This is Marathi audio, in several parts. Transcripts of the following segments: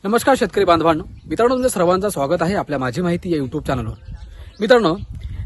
नमस्कार शेतकरी बांधवांनो, मित्रांनो तुमचं सर्वांचं स्वागत आहे आपल्या माझी माहिती या यूट्यूब चॅनलवर। मित्रांनो,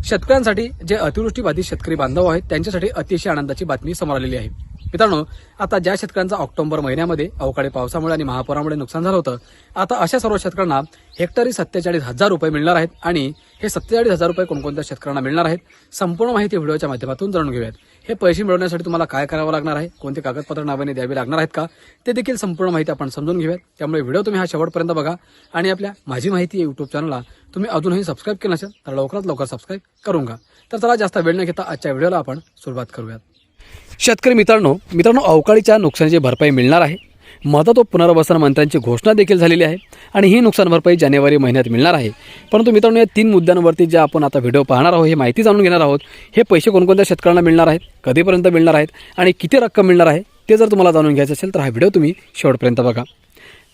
शेतकऱ्यांसाठी जे अतिवृष्टीबाधित शेतकरी बांधव आहेत त्यांच्यासाठी अतिशय आनंदाची बातमी समोर आलेली आहे। मित्रांनो, आता ज्या शेतकऱ्यांचा ऑक्टोबर महिन्यामध्ये अवकाळी पावसामुळे आणि महापुरामुळे नुकसान झालं होतं, आता अशा सर्व शेतकऱ्यांना हेक्टरी 47,000 रुपये मिळणार आहेत। आणि हे 47,000 रुपये कोणकोणत्या शेतकऱ्यांना मिळणार आहेत, संपूर्ण माहिती व्हिडिओच्या माध्यमातून जाणून घेऊयात। हे पैसे मिळवण्यासाठी तुम्हाला काय करावं लागणार आहे, कोणते कागदपत्र नावाने द्यावे लागणार आहेत का, ते देखील संपूर्ण माहिती आपण समजून घेऊयात। त्यामुळे व्हिडिओ तुम्ही हा शेवटपर्यंत बघा आणि आपल्या माझी माहिती या यूट्यूब चॅनलला तुम्ही अजूनही सबस्क्राइब केलं नसेल तर लवकरात लवकर सबस्क्राइब करून घ्या। तर चला जास्त वेळ न घेता आजच्या व्हिडिओला आपण सुरुवात करूयात। शेतकरी मित्रांनो, अवकाळीच्या नुकसानीची भरपाई मिळणार आहे। मदत व पुनर्वसन मंत्र्यांची घोषणा देखील झालेली आहे आणि ही नुकसान भरपाई जानेवारी महिन्यात मिळणार आहे। परंतु मित्रांनो, या 3 मुद्द्यांवरती जे आपण आता व्हिडिओ पाहणार आहोत, हे माहिती जाणून घेणार आहोत। हे पैसे कोणकोणत्या शेतकऱ्यांना मिळणार आहेत, कधीपर्यंत मिळणार आहेत आणि किती रक्कम मिळणार आहे, ते जर तुम्हाला जाणून घ्यायचं असेल तर हा व्हिडिओ तुम्ही शेवटपर्यंत बघा।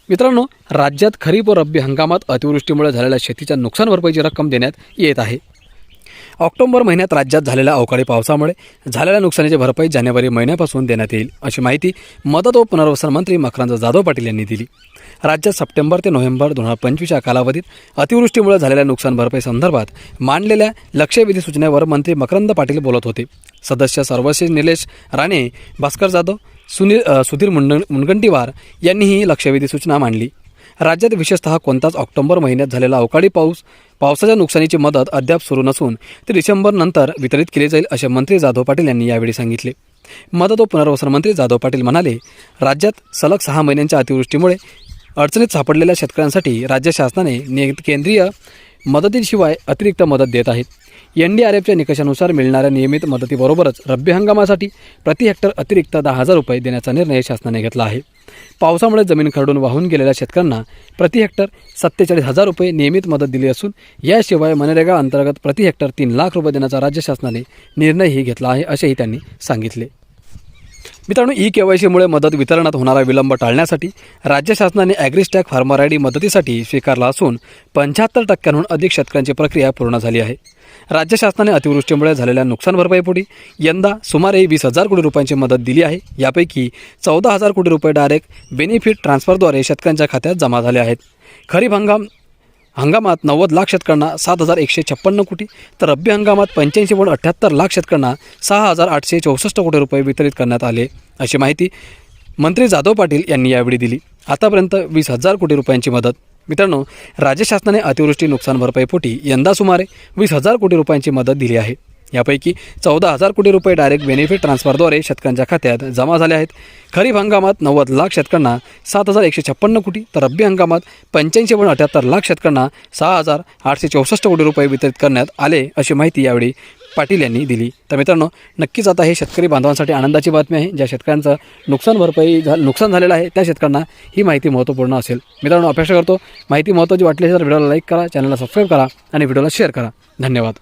मित्रांनो, राज्यात खरीप व रब्बी हंगामात अतिवृष्टीमुळे झालेल्या शेतीच्या नुकसान भरपाईची रक्कम देण्यात येत आहे। ऑक्टोबर महिन्यात राज्यात झालेल्या अवकाळी पावसामुळे झालेल्या नुकसानीची भरपाई जानेवारी महिन्यापासून देण्यात येईल, अशी माहिती मदत व पुनर्वसन मंत्री मकरंद जाधव पाटील यांनी दिली। राज्यात सप्टेंबर ते नोव्हेंबर 2025 या कालावधीत अतिवृष्टीमुळे झालेल्या नुकसान भरपाई संदर्भात मांडलेल्या लक्षवेधी सूचनेवर मंत्री मकरंद पाटील बोलत होते। सदस्य सर्वश्री निलेश राणे, भास्कर जाधव, सुधीर मुनगंटीवार यांनी ही लक्षवेधी सूचना मांडली। राज्यात विशेषतः कोणताच ऑक्टोबर महिन्यात झालेला अवकाळी पावसाच्या नुकसानीची मदत अद्याप सुरू नसून ती डिसेंबर नंतर वितरित केली जाईल, असे मंत्री जाधव पाटील यांनी यावेळी सांगितले। मदत व पुनर्वसन मंत्री जाधव पाटील म्हणाले, राज्यात सलग 6 महिन्यांच्या अतिवृष्टीमुळे अडचणीत सापडलेल्या शेतकऱ्यांसाठी राज्य शासनाने केंद्रीय मदतीशिवाय अतिरिक्त मदत देत आहेत। NDRFच्या निकषानुसार मिळणाऱ्या नियमित मदतीबरोबरच रब्बी हंगामासाठी प्रति हेक्टर अतिरिक्त 10,000 रुपये देण्याचा निर्णय शासनाने घेतला आहे। पावसामुळे जमीन खरडून वाहून गेलेल्या शेतकऱ्यांना प्रति हेक्टर 47,000 रुपये नियमित मदत दिली असून याशिवाय मनरेगा अंतर्गत प्रति हेक्टर 3 लाख रुपये देण्याचा राज्य शासनाने निर्णयही घेतला आहे, असेही त्यांनी सांगितले। मित्रांनो, KYCमुळे मदत वितरणात होणारा विलंब टाळण्यासाठी राज्य शासनाने ॲग्रिस्टॅग फार्मर ID मदतीसाठी स्वीकारला असून 75% अधिक शेतकऱ्यांची प्रक्रिया पूर्ण झाली आहे। राज्य शासनाने अतिवृष्टीमुळे झालेल्या नुकसान भरपाईपोटी यंदा सुमारे 20,000 कोटी रुपयांची मदत दिली आहे। यापैकी 14,000 कोटी रुपये डायरेक्ट बेनिफिट ट्रान्सफरद्वारे शेतकऱ्यांच्या खात्यात जमा झाले आहेत। खरीप हंगामात 90 लाख शेतकऱ्यांना 7,156 कोटी, तर रब्बी हंगामात 85.78 लाख शेतकऱ्यांना 6,864 कोटी रुपये वितरित करण्यात आले, अशी माहिती मंत्री जाधव पाटील यांनी यावेळी दिली। आतापर्यंत 20,000 कोटी रुपयांची मदत। मित्रांनो, राज्य शासनाने अतिवृष्टी नुकसान भरपाईपोटी यंदा सुमारे 20,000 कोटी रुपयांची मदत दिली आहे। यापैकी 14,000 कोटी रुपये डायरेक्ट बेनिफिट ट्रान्सफरद्वारे शेतकऱ्यांच्या खात्यात जमा झाले आहेत। खरीप हंगामात 90 लाख शेतकऱ्यांना 7,156 कोटी, तर रब्बी हंगामात 85.78 लाख शेतकऱ्यांना 6,864 कोटी रुपये वितरित करण्यात आले, अशी माहिती यावेळी पाटील यांनी दिली। तर मित्रांनो, नक्कीच आता हे शेतकरी बांधवांसाठी आनंदाची बातमी आहे। ज्या शेतकऱ्यांचं नुकसान झालेलं आहे त्या शेतकऱ्यांना ही माहिती महत्त्वपूर्ण असेल। मित्रांनो, अपेक्षा करतो माहिती महत्त्वाची वाटली तर व्हिडिओला लाईक करा, चॅनलला सबस्क्राईब करा आणि व्हिडिओला शेअर करा। धन्यवाद।